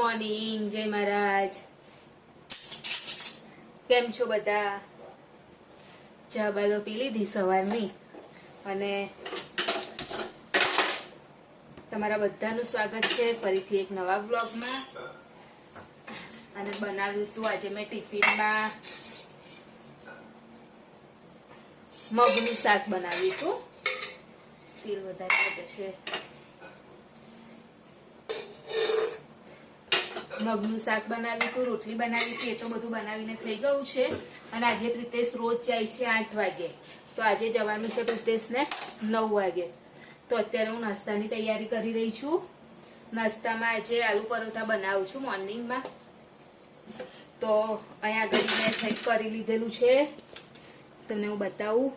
Morning, જય મહારાજ. કેમ છો બધા? ચા બા તો પી લીધી સવારની અને તમારા બધાનું સ્વાગત છે ફરીથી એક નવા વ્લોગમાં. અને બનાવ્યું હતું આજે મેં ટિફિનમાં મગનું શાક બનાવ્યું હતું. તેલ વધારે છે. મગનું શાક બનાવ્યું હતું, રોટલી બનાવી હતી, એ તો બધું બનાવીને થઈ ગયું છે. અને આજે પ્રિતેશ રોજ જાય છે 8 વાગે, તો આજે જવાનું છે પ્રિતેશને 9 વાગે. તો અત્યારે હું નાસ્તાની તૈયારી કરી રહી છું. નાસ્તામાં આજે આલુ પરોઠા બનાવું છું મોર્નિંગમાં. તો અહીંયા આગળ મેં કંઈક કરી લીધેલું છે, તમને હું બતાવું.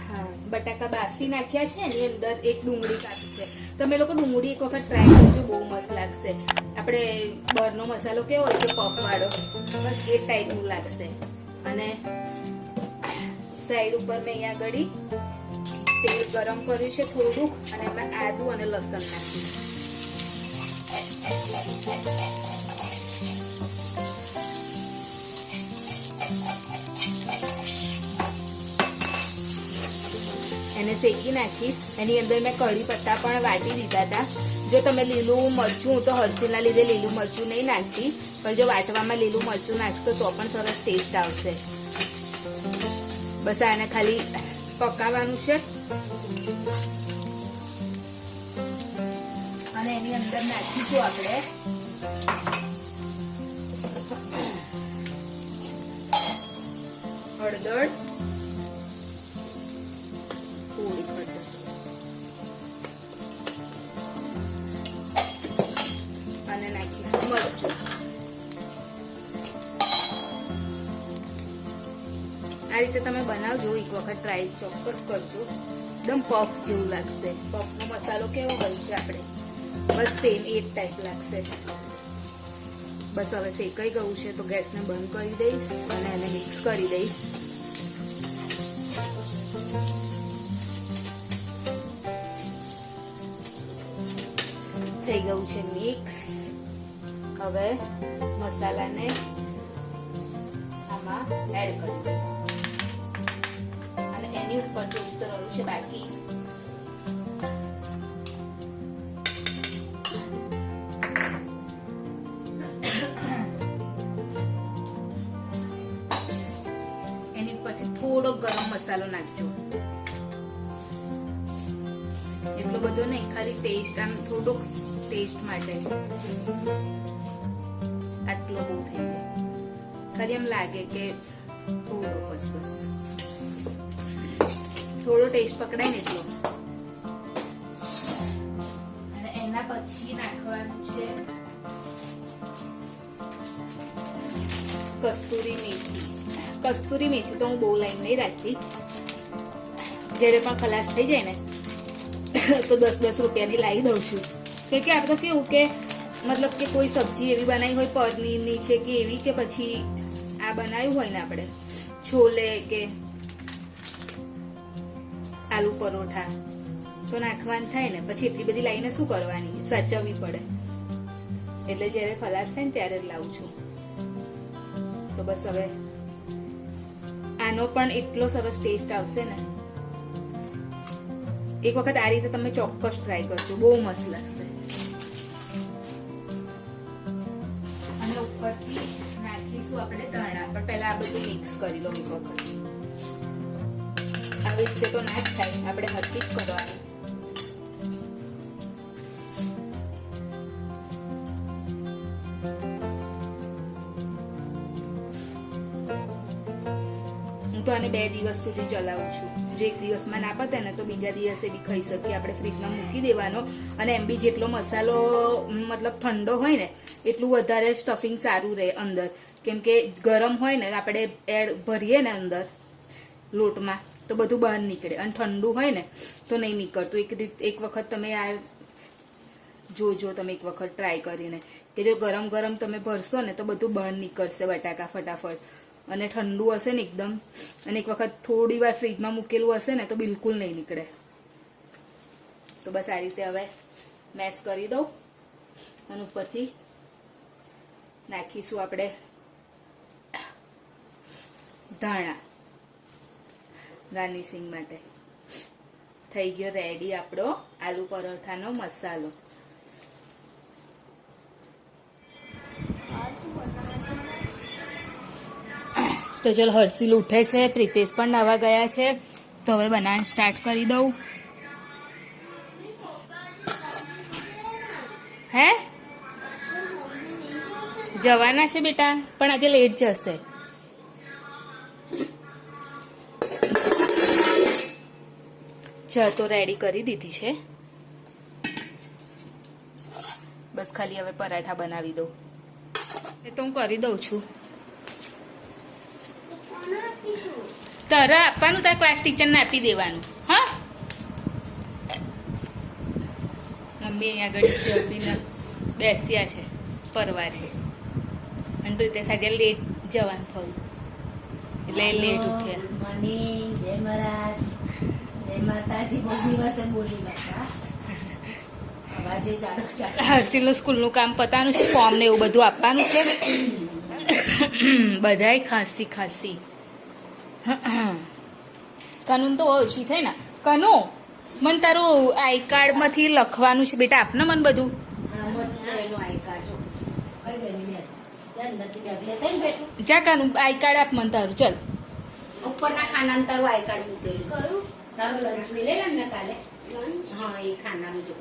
હા, બટાકા બાફી નાખ્યા છે, એની અંદર એક ડુંગળી કાપી છે. તમે લોકો ડુંગળી એક વખત ટ્રાય કરજો, બહુ મસ્ત લાગશે. આપણે બહારનો મસાલો કેવો હોય છે પફ વાળો, બસ એ ટાઈપનું લાગશે. અને સાઈડ ઉપર મેં અહીંયા આગળ તેલ ગરમ કર્યું છે થોડુંક, અને એમાં આદુ અને લસણ નાખ્યું. એને શેકી નાખીશ. એની અંદર મેં કઢી પત્તા પણ વાટી દીધા હતા. જો તમે લીલું મરચું, તો હળસીના લીધે લીલું મરચું નહીં નાખતી, પણ જો વાટવામાં લીલું મરચું નાખશો તો પણ સરસ ટેસ્ટ આવશે. બસ આને ખાલી પકાવવાનું છે. અને એની અંદર નાખીશું આપણે હળદર, થોડી હળદર, અને નાખીશું મરચું. આ રીતે તમે બનાવજો, એક વખત ટ્રાય ચોક્કસ કરજો. એકદમ પફ જેવું લાગશે. પફનો મસાલો કેવો હોય છે આપણે, બસ સેમ એ જ ટાઈપ લાગશે. બસ હવે શેકાઈ ગયું છે, તો ગેસને બંધ કરી દઈશ અને એને મિક્સ કરી દઈશ. થઈ ગયું છે મિક્સ. હવે મસાલાને આમાં એડ કરી દઈશ. અને એની ઉપર જે ઉતરવાનું છે બાકી, એની ઉપરથી થોડો ગરમ મસાલો નાખજો. એટલો બધો નહીં, ખાલી ટેસ્ટ, આમ થોડોક ટેસ્ટ માટે. આટલો બહુ થઈ ગયો, ખાલી એમ લાગે કે થોડોક જ, બસ થોડો ટેસ્ટ પકડાય ને એટલો. અને એના પછી નાખવાનું છે કસ્તુરી મેથી. કસ્તુરી મેથી તો હું બહુ લાઈન નહીં રાખતી. જ્યારે પણ ખલાસ થઈ જાય ને તો 10-10 રૂપિયાની લાવી દઉં છું. કે આપણે તો કેવું કે મતલબ કે કોઈ સબ્જી એવી બનાવી હોય પનીરની છે કે એવી, કે પછી આ બનાવ્યું હોય ને આપણે છોલે કે આલુ પરોઠા, તો નાખવાનું થાય ને, પછી એટલી બધી લાવીને શું કરવાની, સાચવવી પડે. એટલે જ્યારે ખલાસ થાય ને ત્યારે જ લાવું છું. તો બસ હવે આનો પણ એટલો સરસ ટેસ્ટ આવશે ને. એક વખત આ રીતે તમે ચોક્કસ ટ્રાય કરજો, બહુ મસ્ત લાગશે. અને ઉપરથી નાખીશું આપણે ધાણા, પણ પહેલા આ બધું મિક્સ કરી લો એક વખત. આવી રીતે તો ના જ થાય, આપણે હાથથી જ કરવાનું. હું તો આને 2 દિવસ સુધી ચલાવું છું. જો એક દિવસમાં ના પતે ને તો બીજા દિવસે બી ખાઈ શકીએ. આપણે ફ્રીજમાં મૂકી દેવાનો. અને એમ બી જેટલો મસાલો મતલબ ઠંડો હોય ને એટલું વધારે સ્ટફિંગ સારું રહે અંદર. કેમ કે ગરમ હોય ને આપણે એડ ભરીએ ને અંદર લોટમાં તો બધું બહાર નીકળે, અને ઠંડુ હોય ને તો નહીં નીકળતું. એક વખત તમે આ જોજો, તમે એક વખત ટ્રાય કરીને, કે જો ગરમ ગરમ તમે ભરશો ને તો બધું બહાર નીકળશે બટાકા ફટાફટ. અને ઠંડુ હશે ને એકદમ, અને એક વખત થોડી વાર ફ્રીજમાં મૂકેલું હશે ને તો બિલકુલ નહીં નીકળે. તો બસ આ રીતે હવે મેશ કરી દઉં અને ઉપરથી નાખીશું આપણે ધાણા ગાર્નિશિંગ માટે. થઈ ગયો રેડી આપણો આલુ પરોઠાનો મસાલો. તો ચલો હર્ષિલ ઉઠે છે, પ્રિતેશ પણ નાવા ગયા છે, તો હવે બનાવવાનું સ્ટાર્ટ કરી દઉં. હે જવાના છે બેટા, પણ આજે લેટ જશે. ચા તો રેડી કરી દીધી છે, બસ ખાલી હવે પરાઠા બનાવી દઉં. એ તો હું કરી દઉં છું. તારે આપવાનું, તારા ક્લાસ ટીચરને આપી દેવાનું. હા મમ્મી અહીંયા આગળ જલ્દીને બેસ્યા છે પરવારે, અને પ્રિતેશ આજે લેટ જવાનું થયું એટલે લેટ ઉઠ્યા. જય મહારાજ, જય માતાજી. બહુ દિવસે બોલી બેઠા. અવાજે ચાલો ચાલો. હર્ષિલનું સ્કૂલનું કામ પતાનું છે, ફોર્મ ને એવું બધું આપવાનું છે. બધાય ખાંસી કનું તો ઓછી થઈ ને. કનુ મને તારું આઈ કાર્ડ માંથી લખવાનું છે બેટા, આપને મને બધું. જા કાનું આઈ કાર્ડ આપ મને તારું. ચલ ઉપરના ખાનામાં તારું આઈ કાર્ડ મૂકેલું છે. તારું લંચ મિલેલા ને કાલે? હા, એ ખાનામાં જો.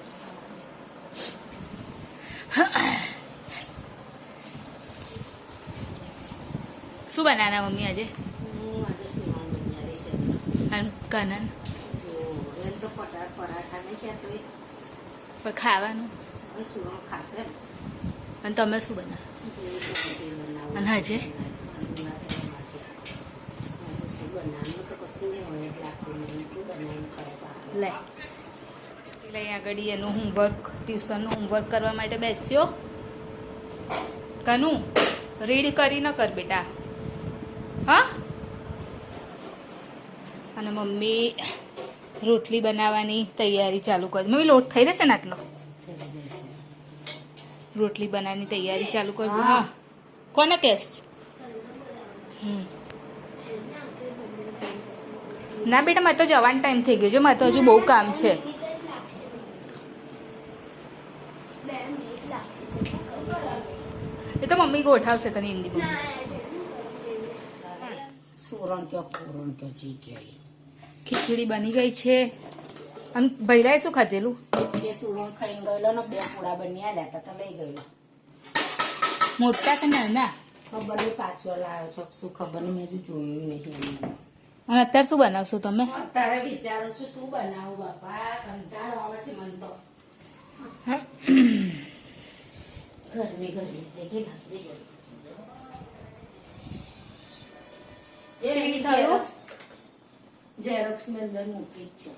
શું બનાના મમ્મી આજે? આજે સુવાન બન્યા રહેશે. અને કનન એમ તો પરાઠા નહીં કહેતો એ પણ ખાવાનું. હવે સુવાન ખાશે ને. અને તમે શું બનાવો? અને આજે લઈ આગળ એનું હોમવર્ક, ટ્યુશનનું હોમવર્ક કરવા માટે બેસ્યો. કનુ રીડ કરી ન કર બેટા. હા, અને મમ્મી રોટલી બનાવવાની તૈયારી ચાલુ કરી. મમ્મી લોટ થઈ રહેશે ને આટલો? રોટલી બનાવવાની તૈયારી ચાલુ કરજો. હા, કોને કહેશ? ના બેટા, મારે તો જવાનો ટાઈમ થઈ ગયો છે, મારે તો હજુ બહુ કામ છે. એ તો મમ્મી ગોઠાવશે તને હિન્દીમાં. ખીચડી બની ગઈ છે. અને ભૈલાએ શું ખાધેલું? એ સુરણ ખાઈને ગયેલો ને 2 પૂડા બની આલ્યા હતા, લઈ ગયેલો. મોટા કે નાના? ખબર નહીં, પાછો લાવ્યો છે. શું ખબર નહીં, મેં હજુ જોયું નહીં. અને અત્યારે શું બનાવશો તમે? અત્યારે વિચારું છું શું બનાવું બાપા, કંટાળો આવે છે મને તો. ગરમી થઈ ગઈ ભાખરી. ઝેરોક્સ ની અંદર મૂકી જ છે.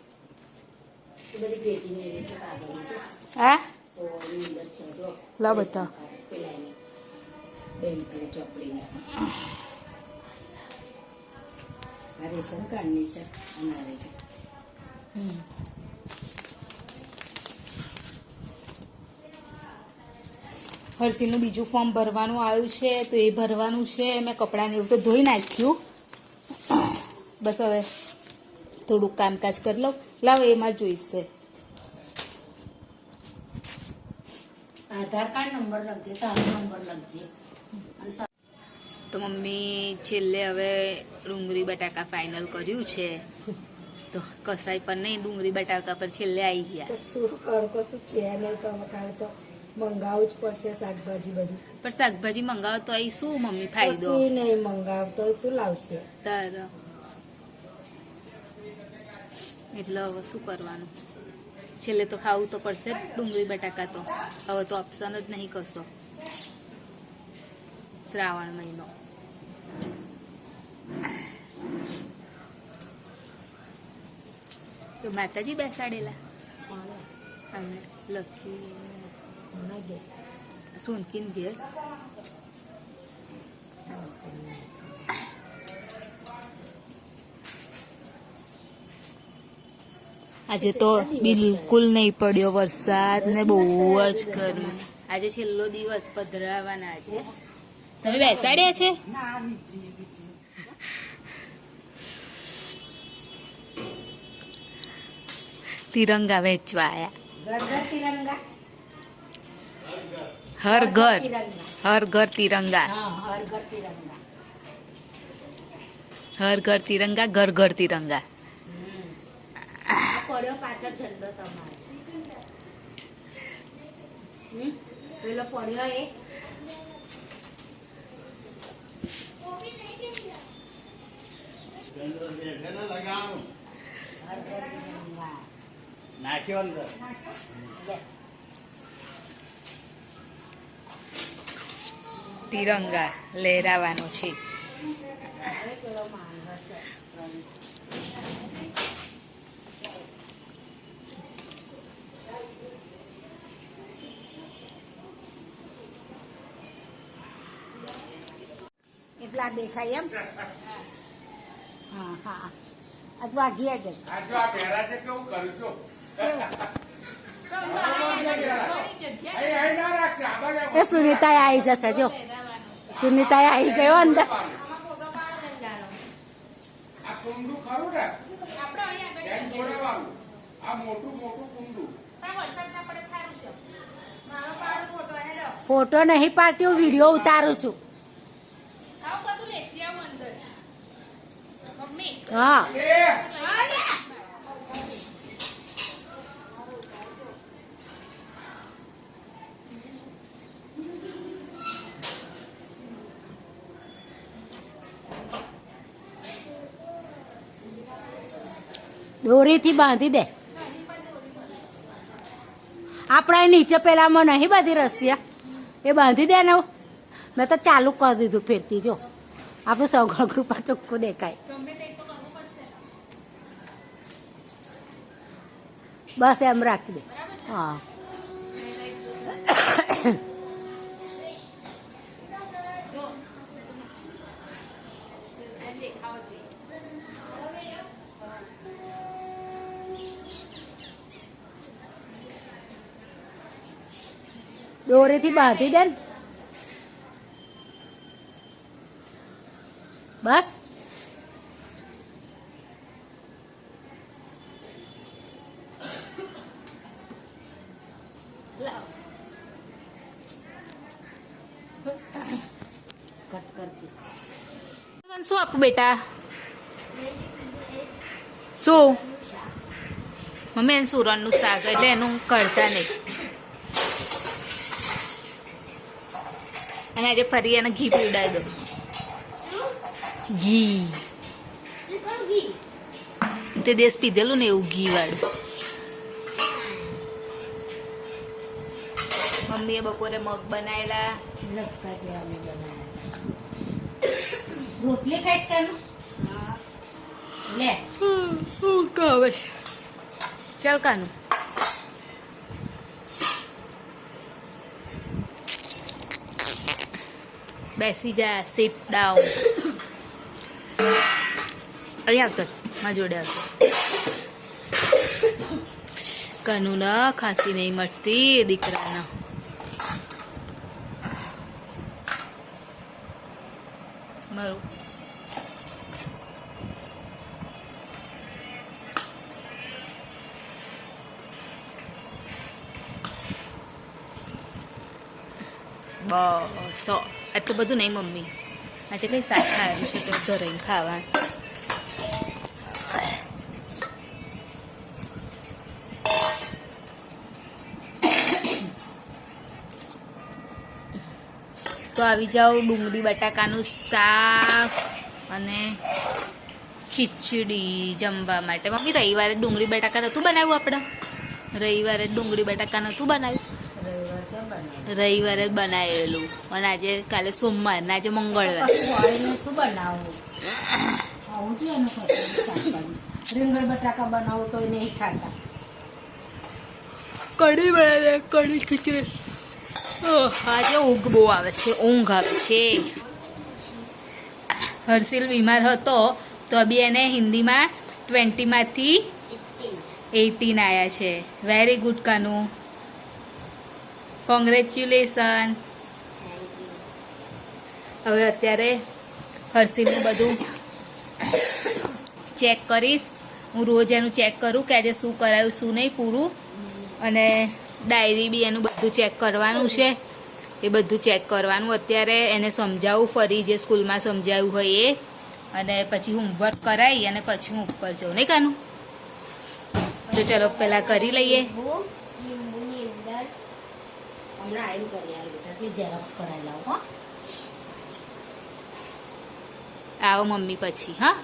એ બધી પેટી મેળવી છે કાગળની છે. હા, તો એની અંદર છે જો. લા બતા પેલાની બેન પેલી ચોપડીને આ રેશન કાર્ડની છે, અમારે છે. હર્ષિલનું બીજું ફોર્મ ભરવાનું આવ્યું છે, તો એ ભરવાનું છે. મેં કપડાને એવું તો ધોઈ નાખ્યું, બસ હવે થોડુંક કામકાજ કરી લઉં. લાવ એમાં જોઈશે. આધાર કાર્ડ નંબર લખજે, તારો નંબર લખજે. તો મમ્મી છેલ્લે હવે ડુંગળી બટાકા ફાઇનલ કર્યું છે, તો કસાઈ પર નહીં, ડુંગળી બટાકા પર છેલ્લે આવી ગયા. શું કરું, કશું છે નહીં. કાલે તો મંગાવવું જ પડશે શાકભાજી બધું. પણ શાકભાજી મંગાવો તો અહીં શું મમ્મી ફાયદો? કશું નહીં મંગાવતો, શું લાવશે તાર એટલે હવે શું કરવાનું? છેલ્લે તો ખાવું તો પડશે જ ડુંગળી બટાકા. તો હવે તો ઓપ્શન જ નહીં કશો. શ્રાવણ મહિનો તો માતાજી બેસાડેલા અમે લખી સોનકીન ઘેર. આજે તો બિલકુલ નહીં પડ્યો વરસાદ ને બહુ જ ગરમી. આજે છેલ્લો દિવસ પધરાવાના. આજે તમે બેસાડ્યા છે? ના નીકળી તિરંગા વેચવા આયા. ઘર ઘર તિરંગા. હર ઘર તિરંગા. હર ઘર તિરંગા. હા હર ઘર તિરંગા. હર ઘર તિરંગા, ઘર ઘર તિરંગા. આ પડ્યો પાછળ ઝંડો તમારે. પેલો પડ્યો એ હર ઘર તિરંગા. નાખ્યો અંદર. લે. તિરંગા લહેરાવાનો છે. હવે પેલો માંગર છે. એટલા દેખાય એમ. હા હા હજુ આ ઘી જ આ જો આ પહેરા છે કેવું કરું છું. અહીં ના રાખજે, આ બાજુ એ સુનિતા આવી જશે જો. સુનિતા આવી ગયો અંદર. આ કુંડું ખરું ને એમ જોડેવાનું. આ મોટું મોટું કુંડું. ફોટો નહીં પાડતી હું વિડીયો ઉતારું છું. હા દોરીથી બાંધી દે. આપણે નીચે પેલામાં નહીં બધી રસિયા એ બાંધી દે ને. મેં તો ચાલુ કરી દીધું ફેરતી જો. આપણું સગળ કૃપા ચોખ્ખું દેખાય. બસ એમ રાખી દે. હા દોરીથી બાંધી દે ને. બસ કટ કરતી. શું આપું બેટા? શું મમ્મી? એને સુરણનું શાક એટલે એનું કરતા નહીં. અને આજે ફરી એને ઘી પીવડાવી દો. ઘી તે દિવસ પીધેલું ને એવું ઘી વાળું. મમ્મીએ બપોરે મગ બનાવેલા. લચકા જેવા મેં બનાવ્યા. રોટલી ખાઈશ કાનું? લે કહે છે ચાલ કાનું. બેસી જા, સિટ ડાઉન. અહીં આવતો મારા જોડે આવતો. કાનું ના ખાંસી નહીં મટતી દીકરાના. મારું બસ આટલું બધું નહીં મમ્મી. આજે કઈ શાક ખાવાનું છે તો ધરાઈને ખાવા. તો આવી જાઓ ડુંગળી બટાકાનું શાક અને ખીચડી જમવા માટે. મમ્મી રવિવારે ડુંગળી બટાકા નહોતું બનાવ્યું આપણે? રવિવારે ડુંગળી બટાકા નહોતું બનાવ્યું? રવિવારે જ બનાવેલું. અને આજે કાલે સોમવાર ને આજે મંગળવાર. શું બનાવું? આવું જોઈએ એનું રીંગણ બટાકા બનાવું તો નહીં ખાતા. કઢી બનાવે, કઢી ખીચડી. આજે ઊંઘ બહુ આવે છે, ઊંઘ આવે છે. હર્ષિલ બીમાર હતો તો બી એને હિન્દીમાં 20માંથી 18 આવ્યા છે. Very good Kanu, congratulation. હવે અત્યારે હર્ષિલનું બધું ચેક કરીશ. હું રોજ એનું ચેક કરું કે આજે શું કરાયું શું નહીં પૂરું, અને ડાયરી બી એનું બધું ચેક કરવાનું છે. એ બધું ચેક કરવાનું અત્યારે એને સમજાવું ફરી જે સ્કૂલમાં સમજાવ્યું હોય એ, અને પછી હોમવર્ક કરાવી અને પછી હું ઉપર જાઉં. નહીં કાનું? તો ચલો પહેલાં કરી લઈએ. હમણાં આવ્યું કરી આવ્યું એટલે ઝેરોક્સ કરાવી લાવો. હો આવો મમ્મી પછી. હા,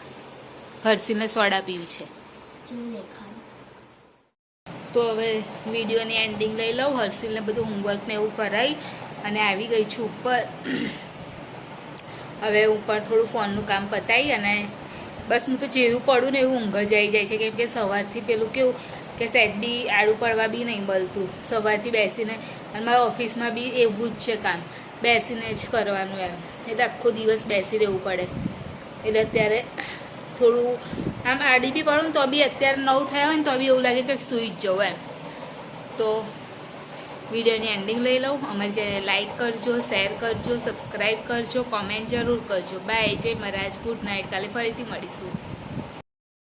હર્ષિલને સોડા પીવી છે. તો હવે વિડીયોની એન્ડિંગ લઈ લઉં. હર્ષિલને બધું હોમવર્ક ને એવું કરાવી અને આવી ગઈ છું ઉપર. હવે ઉપર થોડું ફોનનું કામ પતાવી અને બસ હું તો જેવું પડું ને એવું ઊંઘ જ આવી જાય છે, કેમ કે સવારથી પેલું કેવું કે સેટ બી આડું પડવા બી નહીં મળતું. સવારથી બેસીને, અને મારા ઓફિસમાં બી એવું જ છે કામ, બેસીને જ કરવાનું એમ, એટલે આખો દિવસ બેસી રહેવું પડે. એટલે અત્યારે થોડું આમ આડી બી પડું ને તો બી અત્યારે 9 થયા હોય ને તો બી એવું લાગે કે સૂઈ જ જવું એમ. તો વિડીયોની એન્ડિંગ લઈ લઉં. અમારી ચેનલ લાઈક કરજો, શેર કરજો, સબસ્ક્રાઈબ કરજો, કોમેન્ટ જરૂર કરજો. બાય, જય મહારાજ, ગુડ નાઇટ. કાલે ફરીથી મળીશું.